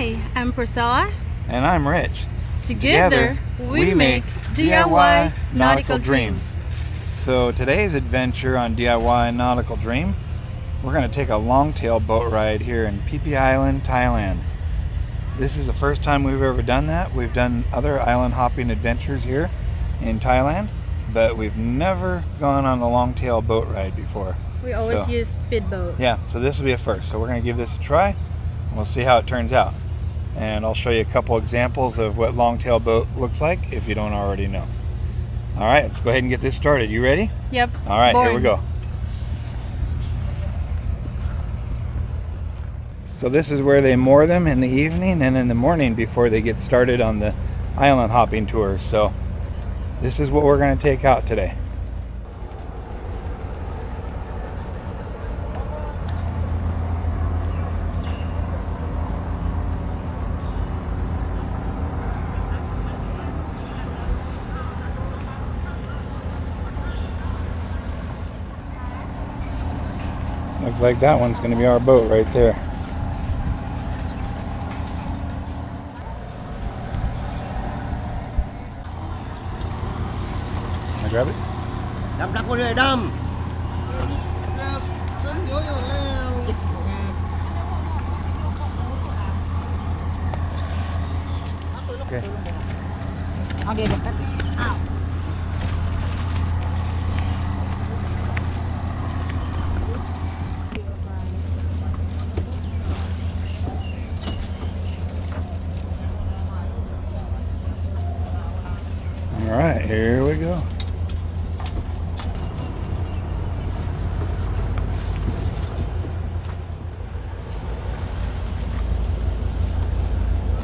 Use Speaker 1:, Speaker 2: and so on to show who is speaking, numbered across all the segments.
Speaker 1: Hi, I'm Priscilla.
Speaker 2: And I'm Rich.
Speaker 1: Together we make DIY Nautical Dream.
Speaker 2: So today's adventure on DIY Nautical Dream, we're going to take a longtail boat ride here in Phi Phi Island, Thailand. This is the first time we've ever done that. We've done other island hopping adventures here in Thailand, but we've never gone on a longtail boat ride before.
Speaker 1: We always use speedboat.
Speaker 2: Yeah, so this will be a first. So we're going to give this a try, and we'll see how it turns out. And I'll show you a couple examples of what longtail boat looks like if you don't already know. All right, let's go ahead and get this started. You ready?
Speaker 1: Yep.
Speaker 2: All right, Here we go. So this is where they moor them in the evening and in the morning before they get started on the island hopping tours. So this is what we're going to take out today. Looks like that one's going to be our boat right there. Can I grab it? Okay. All right, here we go.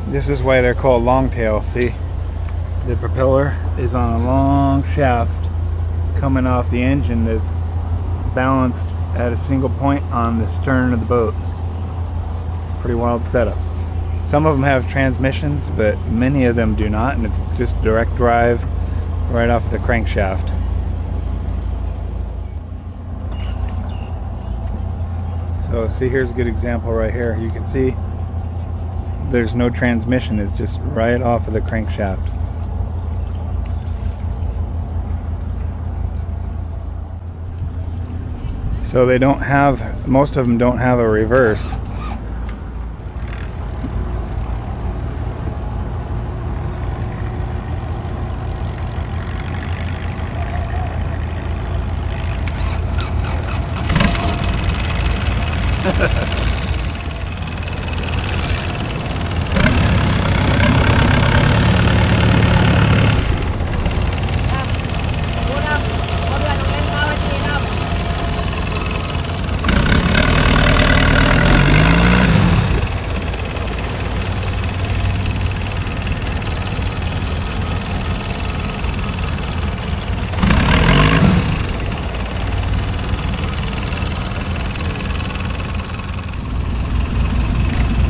Speaker 2: This is why they're called longtail. See, the propeller is on a long shaft coming off the engine that's balanced at a single point on the stern of the boat. It's a pretty wild setup. Some of them have transmissions, but many of them do not, and it's just direct drive right off the crankshaft. So see, here's a good example right here. You can see there's no transmission, it's just right off of the crankshaft. So they don't have, most of them don't have a reverse.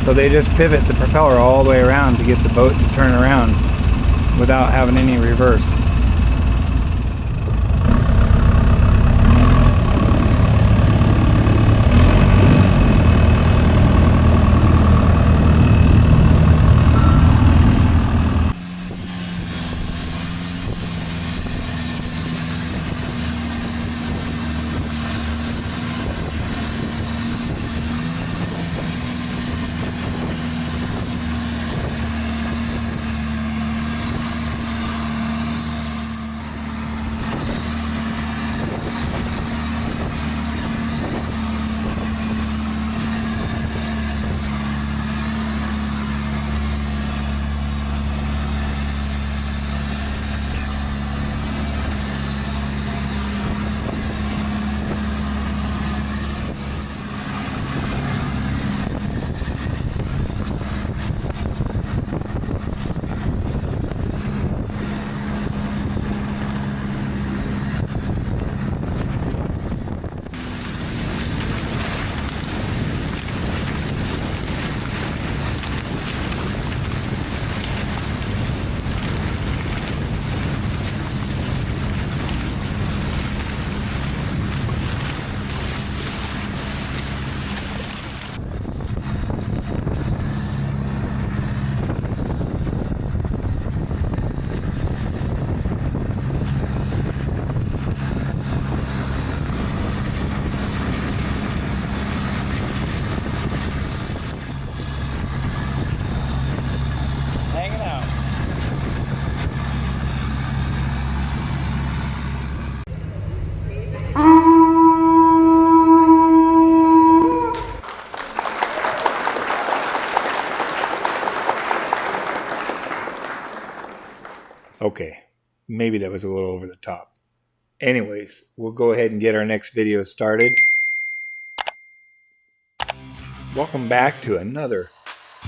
Speaker 2: So they just pivot the propeller all the way around to get the boat to turn around without having any reverse. Okay, maybe that was a little over the top. Anyways, we'll go ahead and get our next video started. Welcome back to another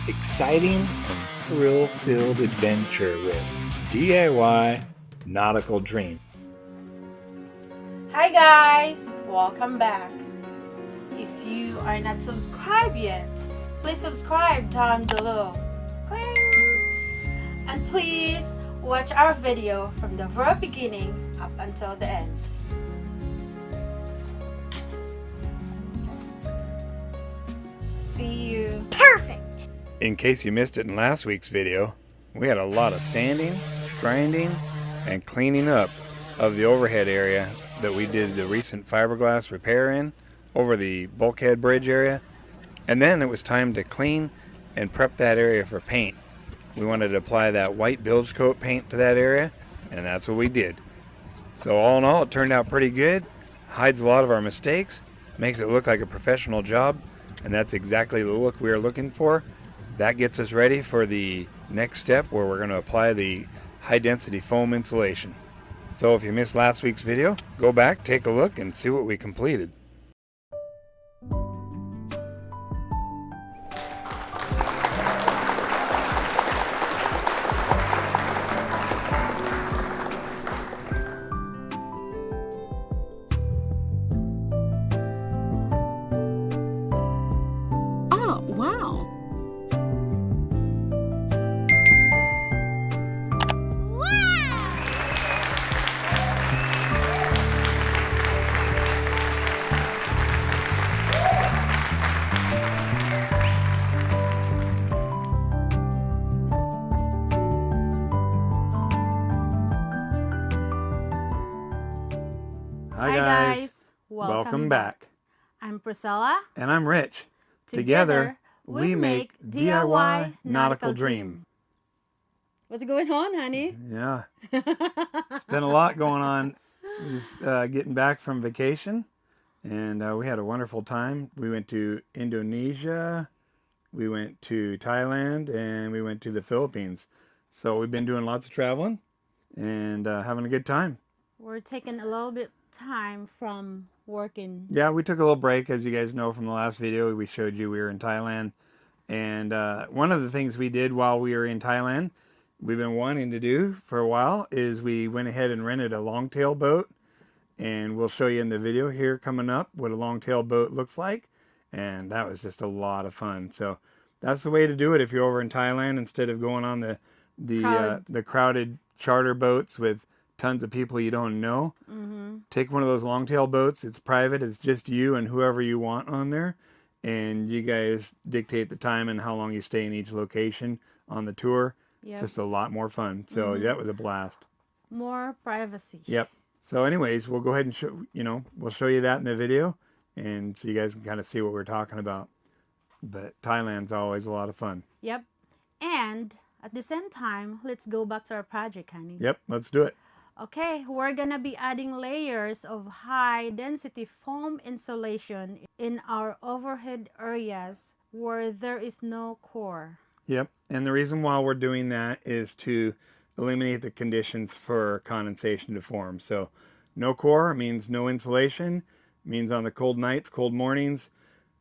Speaker 2: exciting and thrill-filled adventure with DIY Nautical Dream.
Speaker 1: Hi guys! Welcome back. If you are not subscribed yet, please subscribe down below. Cling! And please watch our video from the very beginning up until the end. See you.
Speaker 3: Perfect!
Speaker 2: In case you missed it in last week's video, we had a lot of sanding, grinding, and cleaning up of the overhead area that we did the recent fiberglass repair in over the bulkhead bridge area. And then it was time to clean and prep that area for paint. We wanted to apply that white bilge coat paint to that area, and that's what we did. So all in all, it turned out pretty good. Hides a lot of our mistakes, makes it look like a professional job, and that's exactly the look we are looking for. That gets us ready for the next step where we're going to apply the high density foam insulation. So if you missed last week's video, go back, take a look, and see what we completed.
Speaker 3: Oh, wow!
Speaker 2: Hi guys.
Speaker 1: Welcome back. I'm Priscilla.
Speaker 2: And I'm Rich. Together, we make DIY Nautical Dream.
Speaker 1: What's going on, honey?
Speaker 2: Yeah, it's been a lot going on. Just getting back from vacation, and we had a wonderful time. We went to Indonesia, we went to Thailand, and we went to the Philippines. So we've been doing lots of traveling and having a good time.
Speaker 1: We're taking a little bit time from working.
Speaker 2: Yeah, we took a little break. As you guys know from the last video, we showed you we were in Thailand. And one of the things we did while we were in Thailand, we've been wanting to do for a while, is we went ahead and rented a longtail boat. And we'll show you in the video here coming up what a longtail boat looks like. And that was just a lot of fun. So that's the way to do it if you're over in Thailand, instead of going on the crowded charter boats with tons of people you don't know.
Speaker 1: Mm-hmm.
Speaker 2: Take one of those longtail boats. It's private. It's just you and whoever you want on there. And you guys dictate the time and how long you stay in each location on the tour.
Speaker 1: Yep.
Speaker 2: Just a lot more fun. So that was a blast.
Speaker 1: More privacy.
Speaker 2: Yep. So anyways, we'll go ahead and we'll show you that in the video, and so you guys can kind of see what we're talking about. But Thailand's always a lot of fun.
Speaker 1: Yep. And at the same time, let's go back to our project, honey.
Speaker 2: Yep, let's do it.
Speaker 1: Okay, we're gonna be adding layers of high density foam insulation in our overhead areas where there is no core.
Speaker 2: Yep, and the reason why we're doing that is to eliminate the conditions for condensation to form. So no core means no insulation, means on the cold nights, cold mornings,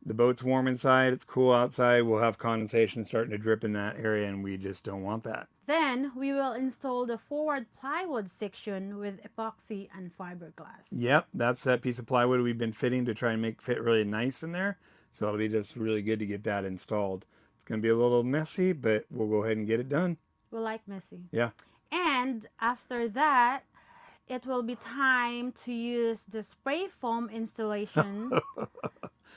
Speaker 2: the boat's warm inside, it's cool outside, we'll have condensation starting to drip in that area, and we just don't want that.
Speaker 1: Then we will install the forward plywood section with epoxy and fiberglass.
Speaker 2: Yep, that's that piece of plywood we've been fitting to try and make fit really nice in there. So it'll be just really good to get that installed. It's going to be a little messy, but we'll go ahead and get it done.
Speaker 1: We like messy.
Speaker 2: Yeah.
Speaker 1: And after that, it will be time to use the spray foam installation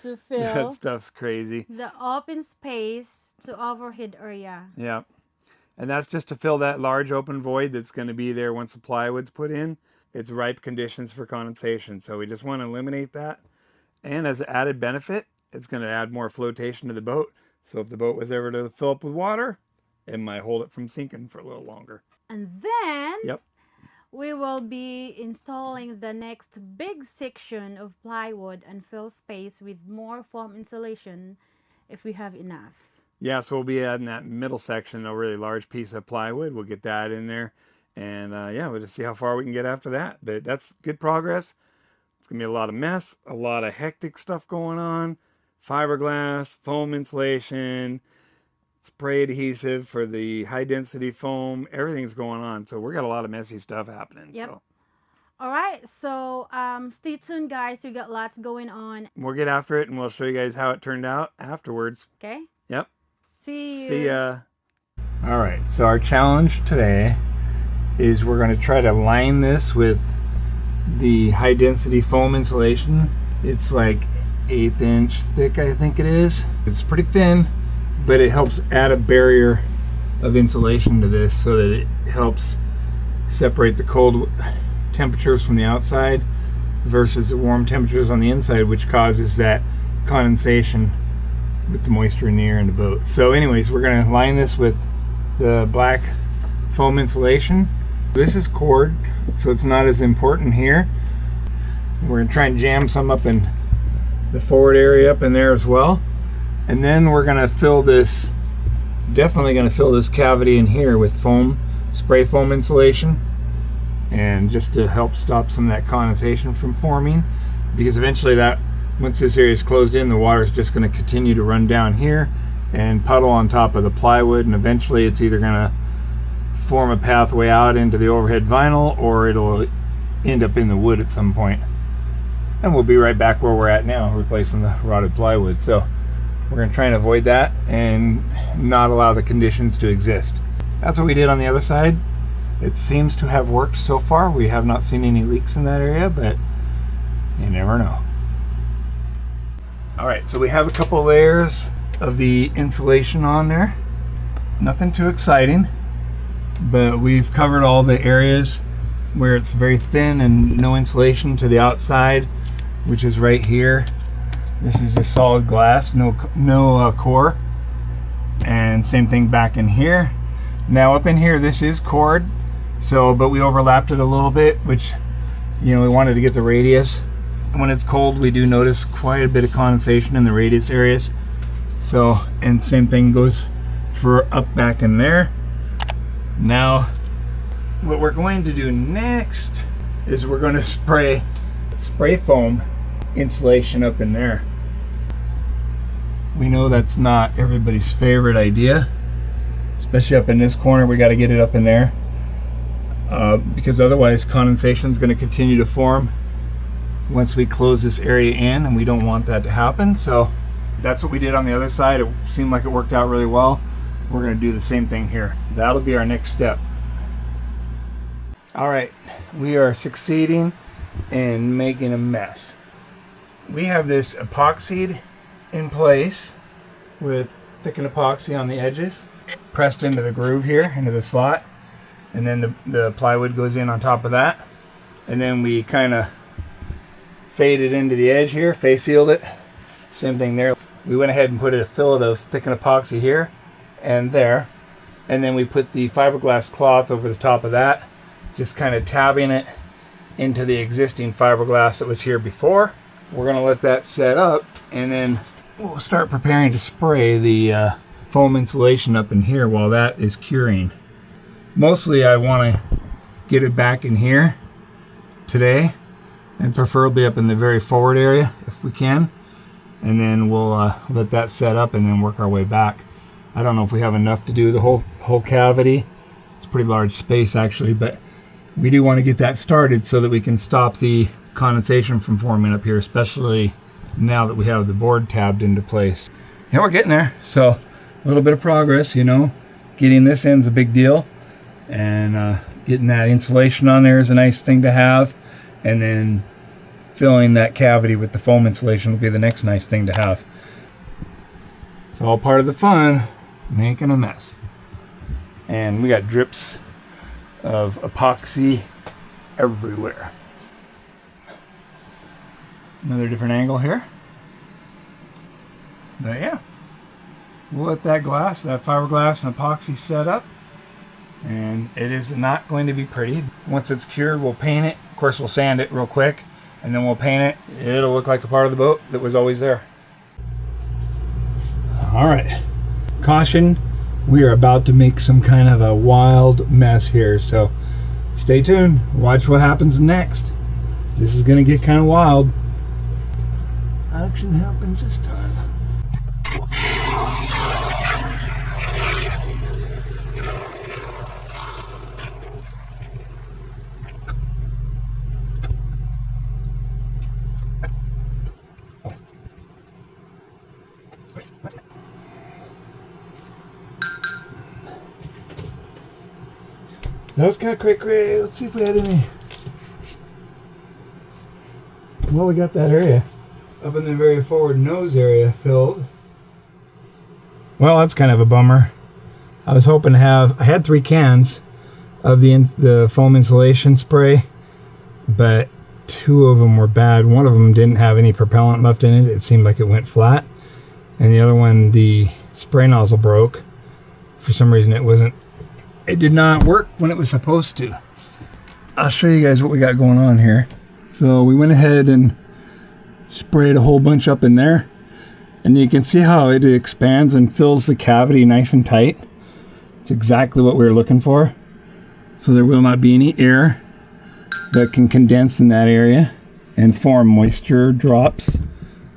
Speaker 1: to fill
Speaker 2: that stuff's crazy.
Speaker 1: the open space to overhead area.
Speaker 2: Yeah. And that's just to fill that large open void that's going to be there once the plywood's put in. It's ripe conditions for condensation. So we just want to eliminate that. And as an added benefit, it's going to add more flotation to the boat. So if the boat was ever to fill up with water, it might hold it from sinking for a little longer.
Speaker 1: And then we will be installing the next big section of plywood and fill space with more foam insulation if we have enough.
Speaker 2: Yeah, so we'll be adding that middle section, a really large piece of plywood. We'll get that in there. And yeah, we'll just see how far we can get after that. But that's good progress. It's going to be a lot of mess, a lot of hectic stuff going on. Fiberglass, foam insulation, spray adhesive for the high density foam. Everything's going on. So we got a lot of messy stuff happening.
Speaker 1: Yep.
Speaker 2: So.
Speaker 1: All right, so stay tuned, guys. We got lots going on.
Speaker 2: We'll get after it, and we'll show you guys how it turned out afterwards.
Speaker 1: Okay?
Speaker 2: Yep.
Speaker 1: See you.
Speaker 2: See ya. All right, so our challenge today is we're going to try to line this with the high density foam insulation. It's like 1/8 inch thick, I think it is. It's pretty thin, but it helps add a barrier of insulation to this so that it helps separate the cold temperatures from the outside versus the warm temperatures on the inside, which causes that condensation with the moisture in the air in the boat. So anyways, we're going to line this with the black foam insulation. This is cord, so it's not as important here. We're going to try and jam some up in the forward area up in there as well. And then we're going to fill this, definitely going to fill this cavity in here with foam, spray foam insulation, and just to help stop some of that condensation from forming, because eventually that, once this area is closed in, the water is just going to continue to run down here and puddle on top of the plywood, and eventually it's either going to form a pathway out into the overhead vinyl or it'll end up in the wood at some point. And we'll be right back where we're at now, replacing the rotted plywood. So we're going to try and avoid that and not allow the conditions to exist. That's what we did on the other side. It seems to have worked so far. We have not seen any leaks in that area, but you never know. All right, so we have a couple layers of the insulation on there. Nothing too exciting, but we've covered all the areas where it's very thin and no insulation to the outside, which is right here. This is just solid glass, no core. And same thing back in here. Now up in here, this is cord. So, but we overlapped it a little bit, which, you know, we wanted to get the radius. When it's cold, we do notice quite a bit of condensation in the radius areas. So, and same thing goes for up back in there. Now, what we're going to do next is we're going to spray foam insulation up in there. We know that's not everybody's favorite idea, especially up in this corner. We got to get it up in there. Because otherwise condensation is going to continue to form once we close this area in, and we don't want that to happen. So that's what we did on the other side. It seemed like it worked out really well. We're going to do the same thing here. That'll be our next step. All right, we are succeeding in making a mess. We have this epoxied in place with thickened epoxy on the edges, pressed into the groove here, into the slot. And then the plywood goes in on top of that. And then we kind of fade it into the edge here, face sealed it. Same thing there. We went ahead and put a fillet of thickened epoxy here and there. And then we put the fiberglass cloth over the top of that, just kind of tabbing it into the existing fiberglass that was here before. We're going to let that set up, and then we'll start preparing to spray the foam insulation up in here while that is curing. Mostly I want to get it back in here today, and preferably up in the very forward area if we can, and then we'll let that set up and then work our way back. I don't know if we have enough to do the whole cavity. It's a pretty large space actually, but we do want to get that started so that we can stop the condensation from forming up here, especially now that we have the board tabbed into place. Yeah, we're getting there. So a little bit of progress, you know. Getting this in's a big deal. And getting that insulation on there is a nice thing to have, and then filling that cavity with the foam insulation will be the next nice thing to have. It's all part of the fun, making a mess. And we got drips of epoxy everywhere. Another different angle here. But yeah, we'll let that fiberglass and epoxy set up. And it is not going to be pretty. Once it's cured, we'll paint it. Of course, we'll sand it real quick, and then we'll paint it. It'll look like a part of the boat that was always there. All right, caution, we are about to make some kind of a wild mess here. So Stay tuned. Watch what happens next. This is going to get kind of wild. Action happens this time. That was kind of quick. Let's see if we had any. Well, we got that area up in the very forward nose area filled. Well, that's kind of a bummer. I was hoping to have, I had 3 cans of the foam insulation spray, but 2 of them were bad. One of them didn't have any propellant left in it. It seemed like it went flat. And the other one, the spray nozzle broke. For some reason it did not work when it was supposed to. I'll show you guys what we got going on here. So we went ahead and sprayed a whole bunch up in there, and you can see how it expands and fills the cavity nice and tight. It's exactly what we were looking for. So there will not be any air that can condense in that area and form moisture drops,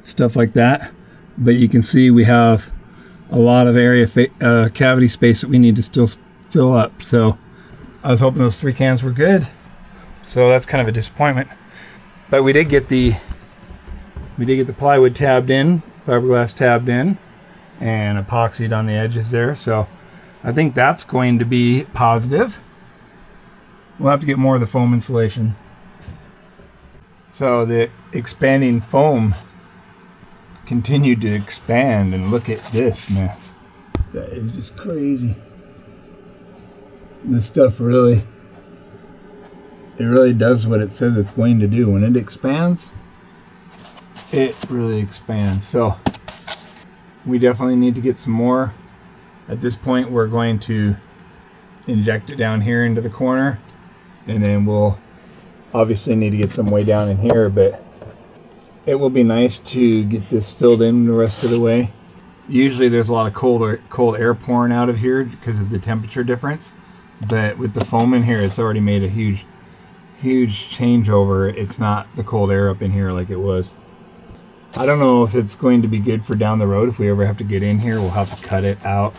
Speaker 2: stuff like that. But you can see we have a lot of area cavity space that we need to still fill up. So I was hoping those 3 cans were good. So that's kind of a disappointment. But we did get the plywood tabbed in, fiberglass tabbed in, and epoxied on the edges there. So I think that's going to be positive. We'll have to get more of the foam insulation. So the expanding foam continued to expand, and look at this, man. That is just crazy. This stuff really does what it says it's going to do. When it expands, it really expands. So we definitely need to get some more. At this point, we're going to inject it down here into the corner, and then we'll obviously need to get some way down in here, but it will be nice to get this filled in the rest of the way. Usually there's a lot of cold air pouring out of here because of the temperature difference, but with the foam in here, it's already made a huge changeover. It's not the cold air up in here like it was. I don't know if it's going to be good for down the road. If we ever have to get in here, we'll have to cut it out.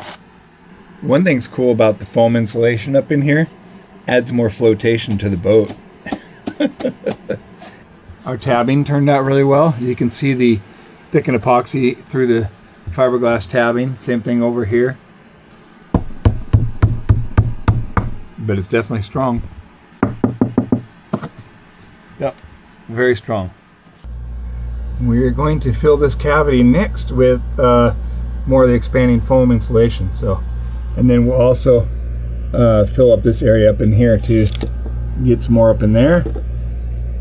Speaker 2: One thing's cool about the foam insulation up in here, adds more flotation to the boat. Our tabbing turned out really well. You can see the thickened epoxy through the fiberglass tabbing. Same thing over here. But it's definitely strong. Yep, very strong. We're going to fill this cavity next with more of the expanding foam insulation. So, and then we'll also fill up this area up in here to get some more up in there.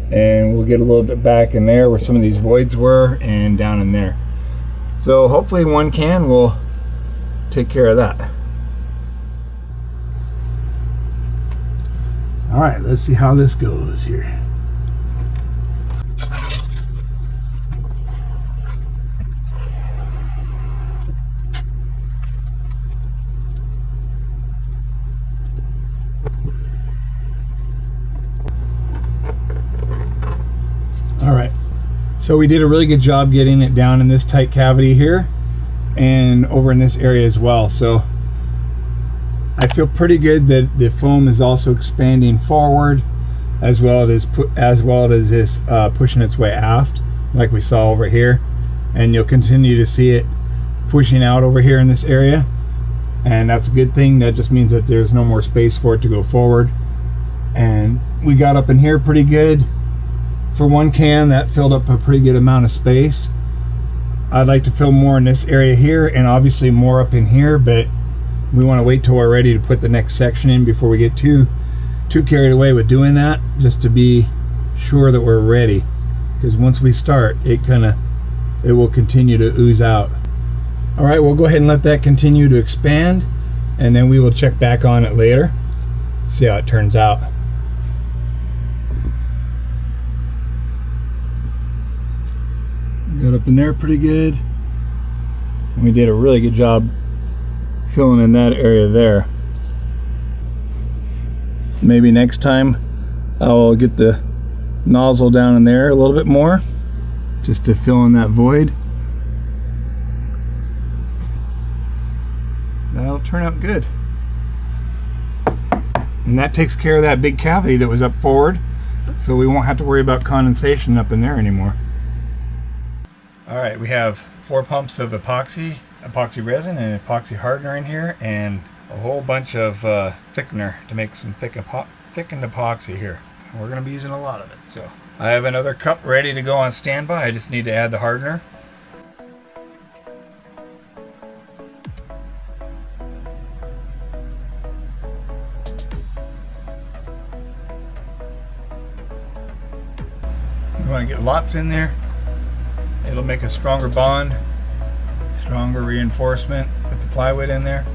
Speaker 2: And we'll get a little bit back in there where some of these voids were, and down in there. So hopefully 1 can will take care of that. All right, let's see how this goes here. All right, so we did a really good job getting it down in this tight cavity here and over in this area as well. So I feel pretty good that the foam is also expanding forward as well as this pushing its way aft, like we saw over here. And you'll continue to see it pushing out over here in this area, and that's a good thing. That just means that there's no more space for it to go forward. And we got up in here pretty good. For 1 can, that filled up a pretty good amount of space. I'd like to fill more in this area here, and obviously more up in here, but we want to wait till we're ready to put the next section in before we get too carried away with doing that, just to be sure that we're ready. Because once we start, it will continue to ooze out. All right, we'll go ahead and let that continue to expand, and then we will check back on it later, see how it turns out. Got up in there pretty good, and we did a really good job filling in that area there. Maybe next time I'll get the nozzle down in there a little bit more, just to fill in that void. That'll turn out good. And that takes care of that big cavity that was up forward, so we won't have to worry about condensation up in there anymore. All right, we have 4 pumps of epoxy resin and epoxy hardener in here, and a whole bunch of thickener to make some thickened epoxy here. We're going to be using a lot of it. So I have another cup ready to go on standby. I just need to add the hardener. We want to get lots in there. It'll make a stronger bond, stronger reinforcement with the plywood in there.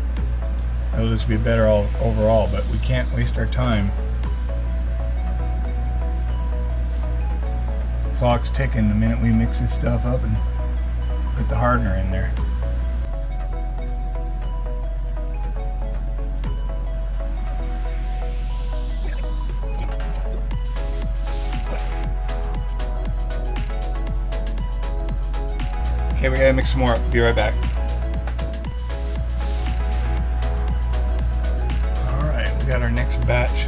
Speaker 2: It'll just be better all overall, but we can't waste our time. Clock's ticking the minute we mix this stuff up and put the hardener in there. Okay, we gotta mix some more. Be right back. All right, we got our next batch.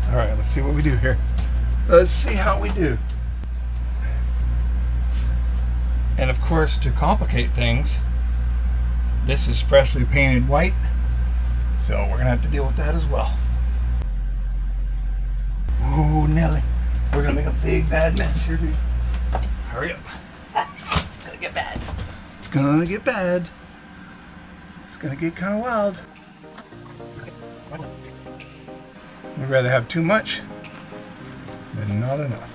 Speaker 2: All right, let's see what we do here. Let's see how we do. And of course, to complicate things, this is freshly painted white, so we're gonna have to deal with that as well. Whoa, Nelly, we're gonna make a big bad mess here, dude. Hurry up. It's gonna get bad. It's gonna get bad. It's gonna get kind of wild. We'd rather have too much than not enough.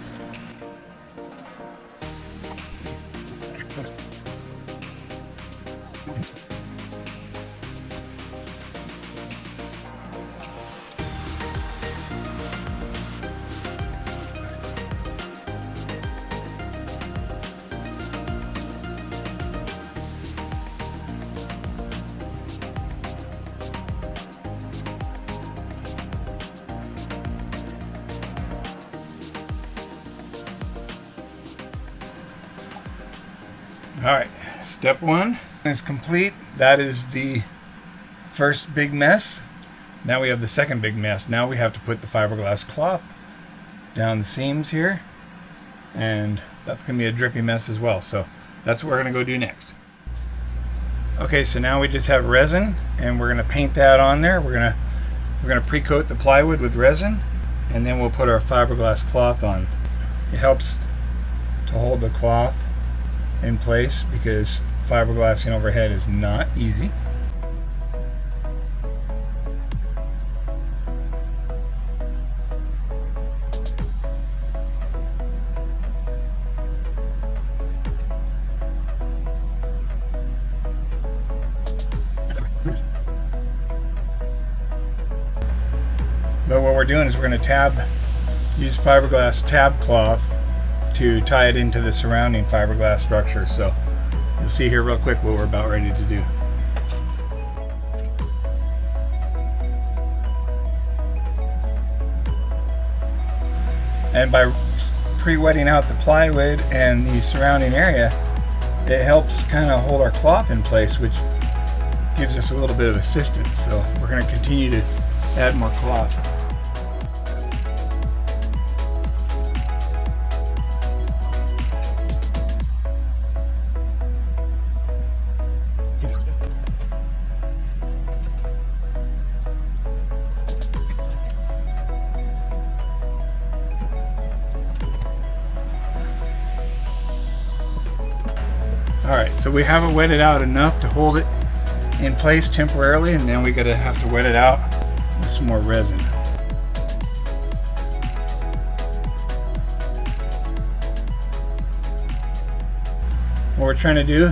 Speaker 2: All right, step 1 is complete. That is the first big mess. Now we have the second big mess. Now we have to put the fiberglass cloth down the seams here, and that's gonna be a drippy mess as well. So that's what we're gonna go do next. Okay, so now we just have resin, and we're gonna paint that on there. We're gonna pre-coat the plywood with resin, and then we'll put our fiberglass cloth on. It helps to hold the cloth in place because fiberglassing overhead is not easy. But what we're doing is we're going to use fiberglass tab cloth to tie it into the surrounding fiberglass structure. So you'll see here real quick what we're about ready to do. And by pre-wetting out the plywood and the surrounding area, it helps kind of hold our cloth in place, which gives us a little bit of assistance. So we're going to continue to add more cloth. Alright, so we have it wetted out enough to hold it in place temporarily, and then we gotta have to wet it out with some more resin. what we're trying to do,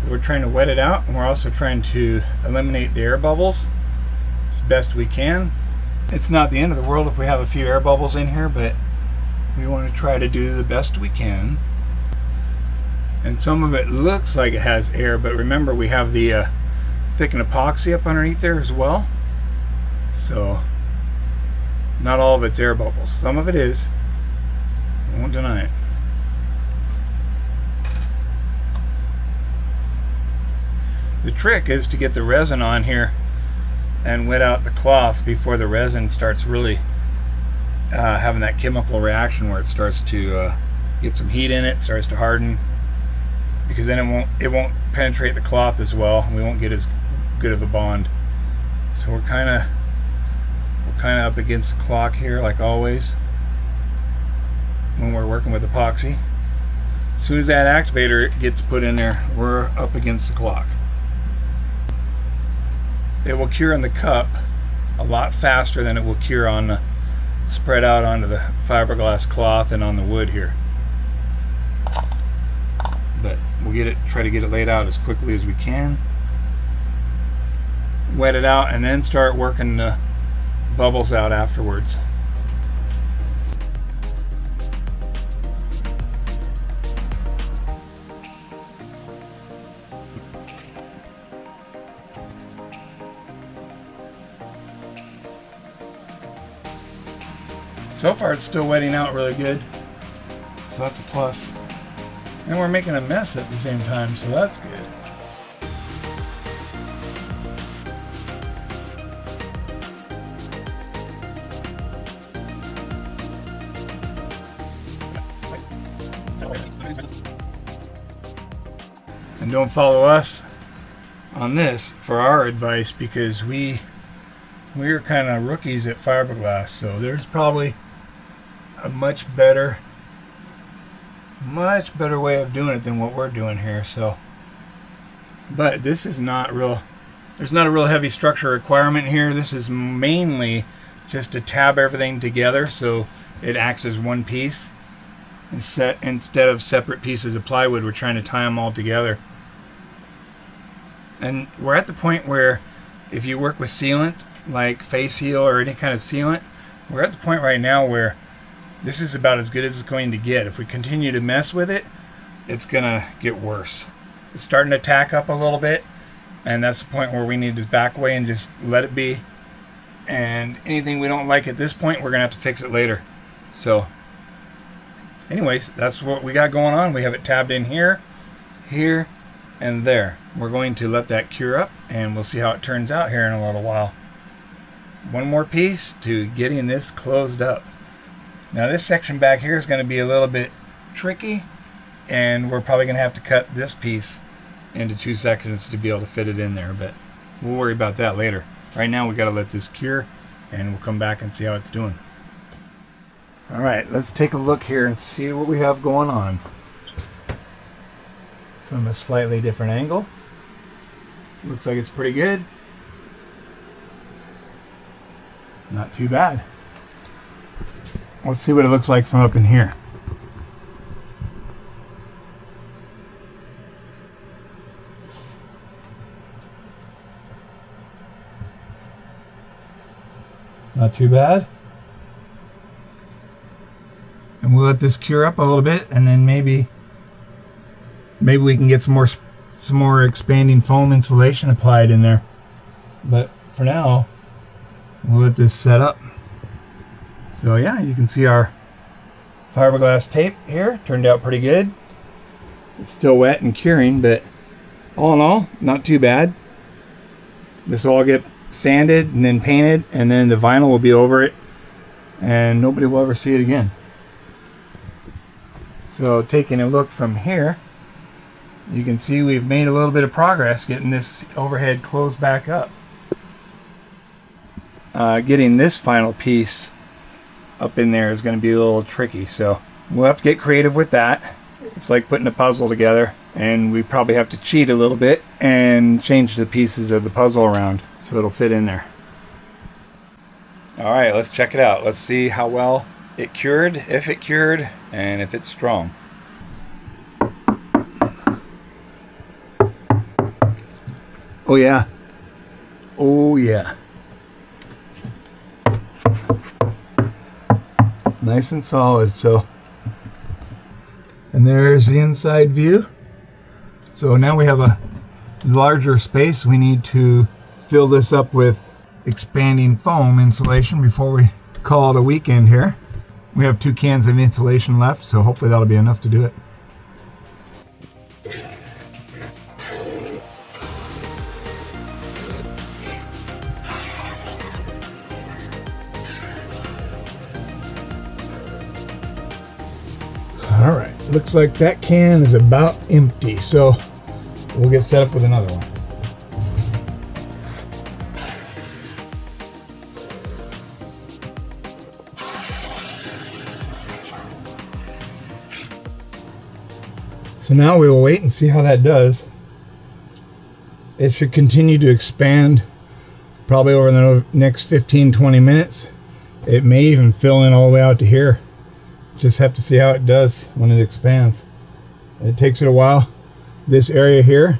Speaker 2: we're trying to wet it out, and we're also trying to eliminate the air bubbles as best we can. It's not the end of the world if we have a few air bubbles in here, but we want to try to do the best we can. And some of it looks like it has air, but remember we have the thickened epoxy up underneath there as well. So not all of it's air bubbles. Some of it is. I won't deny it. The trick is to get the resin on here and wet out the cloth before the resin starts really having that chemical reaction where it starts to get some heat in it, starts to harden, because then it won't penetrate the cloth as well, and we won't get as good of a bond. So we're kind of up against the clock here, like always when we're working with epoxy. As soon as that activator gets put in there, we're up against the clock. It will cure in the cup a lot faster than it will cure on the spread out onto the fiberglass cloth and on the wood here. But we'll try to get it laid out as quickly as we can. Wet it out and then start working the bubbles out afterwards. So far it's still wetting out really good, so that's a plus. And we're making a mess at the same time, so that's good. And don't follow us on this for our advice, because we're kind of rookies at fiberglass, so there's probably a much better way of doing it than what we're doing here. So, but this is not real, there's not a real heavy structure requirement here. This is mainly just to tab everything together so it acts as one piece. Instead of separate pieces of plywood, we're trying to tie them all together. And we're at the point where if you work with sealant like face seal or any kind of sealant, we're at the point right now where this is about as good as it's going to get. If we continue to mess with it, it's gonna get worse. It's starting to tack up a little bit, and that's the point where we need to back away and just let it be. And anything we don't like at this point, we're gonna have to fix it later. So anyways, that's what we got going on. We have it tabbed in here, here, and there. We're going to let that cure up, and we'll see how it turns out here in a little while. One more piece to getting this closed up. Now this section back here is going to be a little bit tricky, and we're probably going to have to cut this piece into 2 sections to be able to fit it in there, but we'll worry about that later. Right now we got to let this cure, and we'll come back and see how it's doing. Alright, let's take a look here and see what we have going on from a slightly different angle. Looks like it's pretty good. Not too bad. Let's see what it looks like from up in here. Not too bad. And we'll let this cure up a little bit, and then maybe we can get some more expanding foam insulation applied in there. But for now, we'll let this set up. So yeah, you can see our fiberglass tape here turned out pretty good. It's still wet and curing, but all in all, not too bad. This will all get sanded and then painted, and then the vinyl will be over it, and nobody will ever see it again. So taking a look from here, you can see we've made a little bit of progress getting this overhead closed back up. Getting this final piece up in there is going to be a little tricky, so we'll have to get creative with that. It's like putting a puzzle together, and we probably have to cheat a little bit and change the pieces of the puzzle around so it'll fit in there. Alright, let's check it out. Let's see how well it cured, if it cured, and if it's strong. Oh yeah. Oh yeah. Nice and solid. So, and there's the inside view. So now we have a larger space. We need to fill this up with expanding foam insulation before we call it a weekend here. We have 2 cans of insulation left, so hopefully that'll be enough to do it. All right, looks like that can is about empty, so we'll get set up with another one. So now we will wait and see how that does. It should continue to expand probably over the next 15-20 minutes. It may even fill in all the way out to here. Just have to see how it does when it expands. It takes it a while. This area here,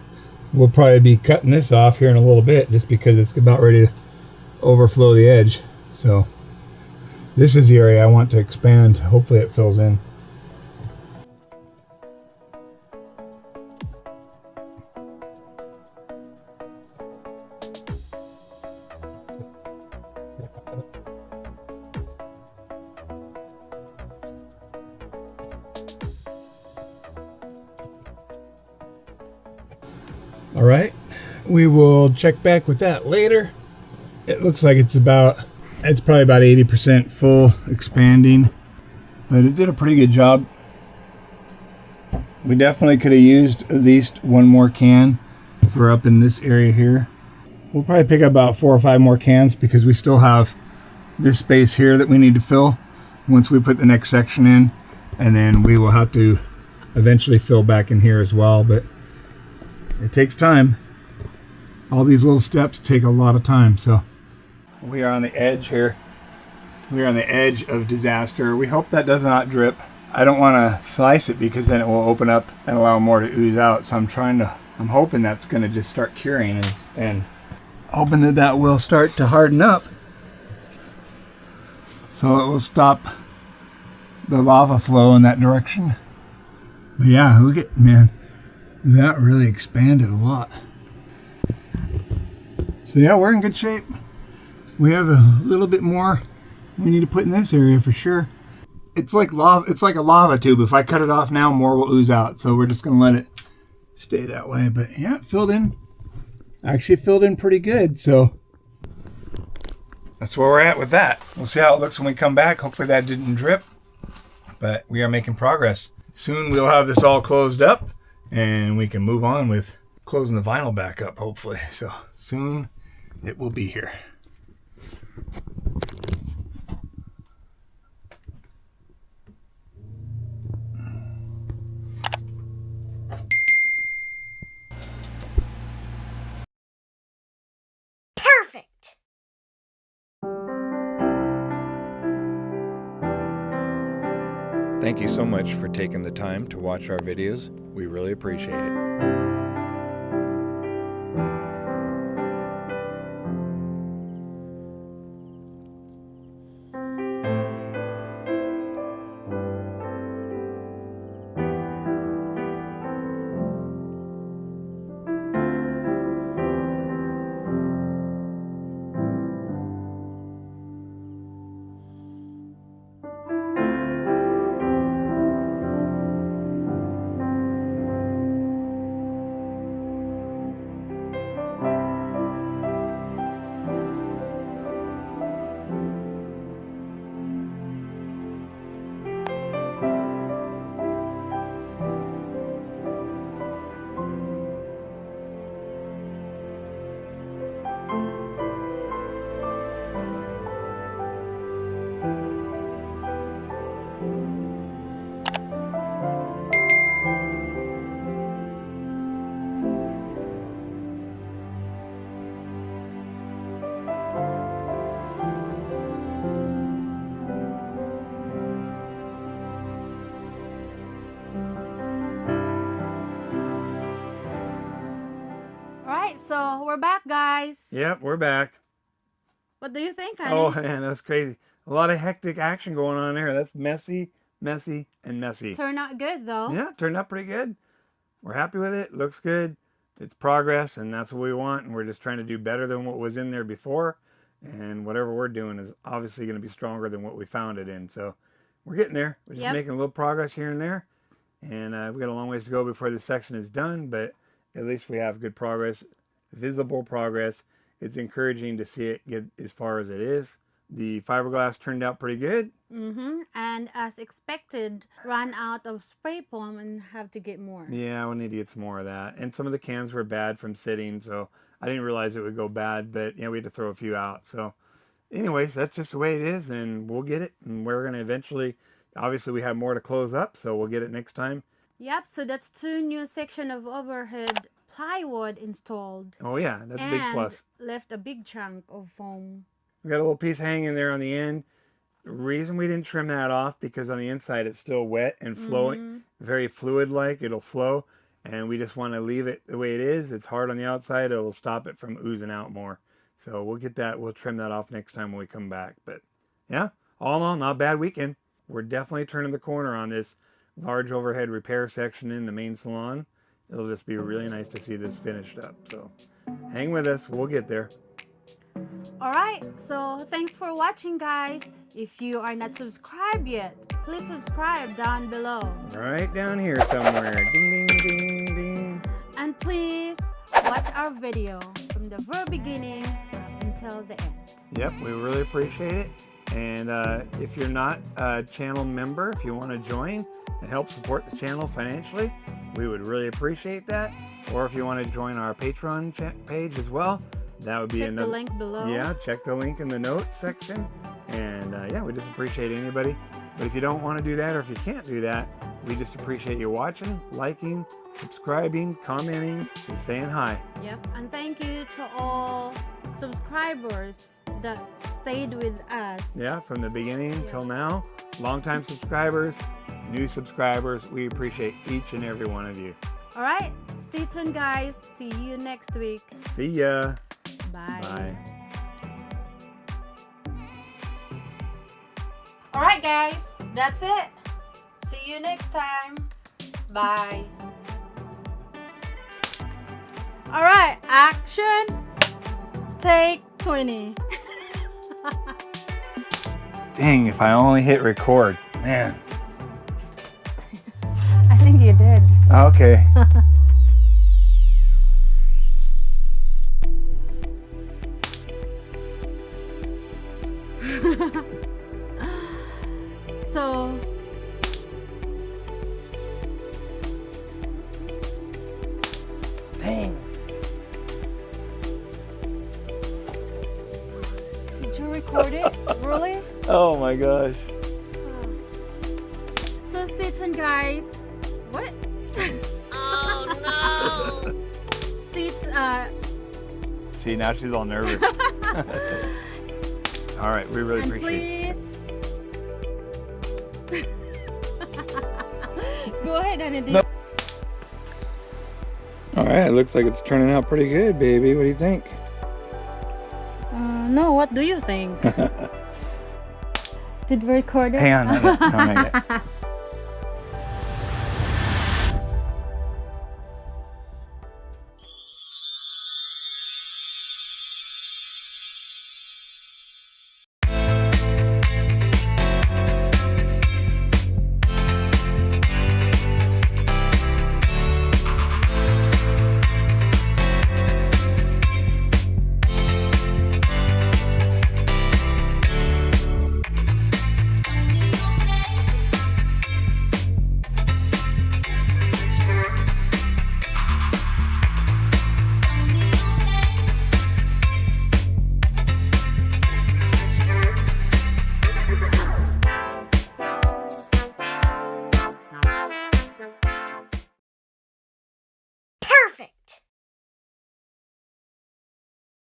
Speaker 2: we'll probably be cutting this off here in a little bit just because it's about ready to overflow the edge. So this is the area I want to expand. Hopefully it fills in. All right, we will check back with that later. It looks like it's probably about 80% full expanding, but it did a pretty good job. We definitely could have used at least one more can for up in this area here. We'll probably pick up about 4 or 5 more cans because we still have this space here that we need to fill once we put the next section in, and then we will have to eventually fill back in here as well, but it takes time. All these little steps take a lot of time. So we are on the edge here. We are on the edge of disaster. We hope that does not drip. I don't want to slice it because then it will open up and allow more to ooze out. So I'm hoping that's going to just start curing and hoping that that will start to harden up. So it will stop the lava flow in that direction. But yeah, look at, man, that really expanded a lot. So yeah, we're in good shape. We have a little bit more we need to put in this area for sure. It's like lava. It's like a lava tube. If I cut it off now, more will ooze out. So we're just gonna let it stay that way. But yeah, it filled in. Actually filled in pretty good. So that's where we're at with that. We'll see how it looks when we come back. Hopefully that didn't drip. But we are making progress. Soon we'll have this all closed up and we can move on with closing the vinyl back up, hopefully. So soon it will be here.
Speaker 3: Perfect.
Speaker 2: Thank you so much for taking the time to watch our videos. We really appreciate it.
Speaker 1: right, so we're back, guys.
Speaker 2: Yep, we're back.
Speaker 1: What do you think, honey?
Speaker 2: Oh man, that's crazy. A lot of hectic action going on there. That's messy, messy, and messy.
Speaker 1: Turned out good, though.
Speaker 2: Yeah, turned out pretty good. We're happy with it. Looks good. It's progress, and that's what we want. And we're just trying to do better than what was in there before. And whatever we're doing is obviously going to be stronger than what we found it in. So we're getting there. We're just making a little progress here and there. And we got a long ways to go before this section is done. But at least we have good progress, visible progress. It's encouraging to see it get as far as it is. The fiberglass turned out pretty good.
Speaker 1: And as expected, ran out of spray foam and have to get more.
Speaker 2: Yeah, we'll need to get some more of that. And some of the cans were bad from sitting, so I didn't realize it would go bad, but yeah, we had to throw a few out. So anyways, that's just the way it is, and we'll get it. And we're going to eventually, obviously we have more to close up, so we'll get it next time.
Speaker 1: Yep, so that's 2 new section of overhead plywood installed.
Speaker 2: Oh yeah, that's a big plus.
Speaker 1: Left a big chunk of foam.
Speaker 2: We got a little piece hanging there on the end. The reason we didn't trim that off, because on the inside it's still wet and flowing, very fluid-like. It'll flow, and we just want to leave it the way it is. It's hard on the outside. It'll stop it from oozing out more. So we'll get that. We'll trim that off next time when we come back. But yeah, all in all, not a bad weekend. We're definitely turning the corner on this large overhead repair section in the main salon. It'll just be really nice to see this finished up. So hang with us. We'll get there.
Speaker 1: Alright, so thanks for watching, guys. If you are not subscribed yet, please subscribe down below.
Speaker 2: Right down here somewhere. Ding, ding, ding, ding.
Speaker 1: And please watch our video from the very beginning until the end.
Speaker 2: Yep, we really appreciate it. And if you're not a channel member, if you want to join and help support the channel financially, we would really appreciate that. Or if you want to join our Patreon page as well, that would be
Speaker 1: check
Speaker 2: another
Speaker 1: the link below.
Speaker 2: Yeah, check the link in the notes section. And yeah, we just appreciate anybody. But if you don't want to do that, or if you can't do that, we just appreciate you watching, liking, subscribing, commenting, and saying hi.
Speaker 1: Yep, and thank you to all subscribers that stayed with us.
Speaker 2: Yeah, from the beginning till now. Longtime subscribers, new subscribers, we appreciate each and every one of you.
Speaker 1: All right, stay tuned, guys. See you next week.
Speaker 2: See ya.
Speaker 1: Bye.
Speaker 2: Bye.
Speaker 1: All right, guys, that's it. See you next time. Bye. All right, action. Take 20.
Speaker 2: Dang, if I only hit record. Man.
Speaker 1: I think you did.
Speaker 2: Okay.
Speaker 1: So
Speaker 2: Dang.
Speaker 1: did you record it? Really?
Speaker 2: Oh my gosh.
Speaker 1: So stay tuned, guys. What?
Speaker 3: Oh no!
Speaker 2: See, now she's all nervous. All right, we really
Speaker 1: And
Speaker 2: appreciate it.
Speaker 1: please go ahead and
Speaker 2: No. All right, it looks like it's turning out pretty good, baby. What do you think?
Speaker 1: no, what do you think? Did we record it?
Speaker 2: Hang on, not yet. No, not yet.
Speaker 3: Perfect!